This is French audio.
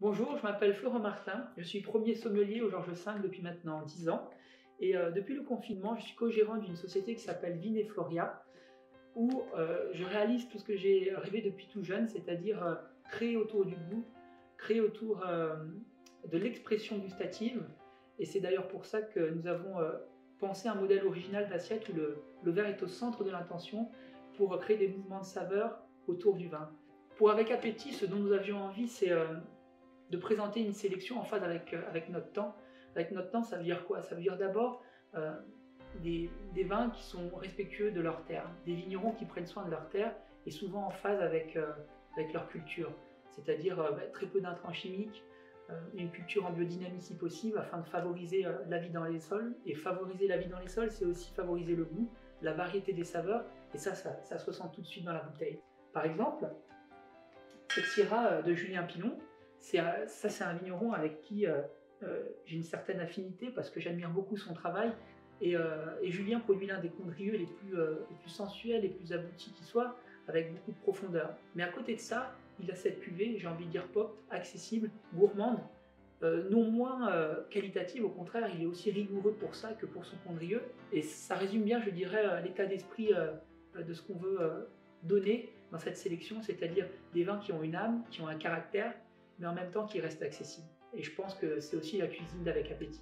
Bonjour, je m'appelle Florent Martin, je suis premier sommelier au Georges V depuis maintenant 10 ans. Et depuis le confinement, je suis co-gérant d'une société qui s'appelle Vin et Floria, où je réalise tout ce que j'ai rêvé depuis tout jeune, c'est-à-dire créer autour du goût, créer autour de l'expression gustative. Et c'est d'ailleurs pour ça que nous avons pensé un modèle original d'assiette où le verre est au centre de l'intention pour créer des mouvements de saveur autour du vin. Pour Avec Appétit, ce dont nous avions envie, c'est de présenter une sélection en phase avec notre temps. Avec notre temps, ça veut dire quoi? Ça veut dire d'abord euh, des vins qui sont respectueux de leur terre, des vignerons qui prennent soin de leur terre et souvent en phase avec leur culture, c'est-à-dire très peu d'intrants chimiques, une culture en biodynamie si possible afin de favoriser la vie dans les sols. Et favoriser la vie dans les sols, c'est aussi favoriser le goût, la variété des saveurs, et ça se ressent tout de suite dans la bouteille. Par exemple, cette Syrah de Julien Pinon, c'est un vigneron avec qui j'ai une certaine affinité parce que j'admire beaucoup son travail. Et Julien produit l'un des condrieux les plus sensuels, les plus aboutis qui soient, avec beaucoup de profondeur. Mais à côté de ça, il a cette cuvée, j'ai envie de dire pop, accessible, gourmande, non moins qualitative, au contraire, il est aussi rigoureux pour ça que pour son condrieux. Et ça résume bien, je dirais, l'état d'esprit de ce qu'on veut donner dans cette sélection, c'est-à-dire des vins qui ont une âme, qui ont un caractère, mais en même temps qui restent accessibles. Et je pense que c'est aussi la cuisine d'Avec Appétit.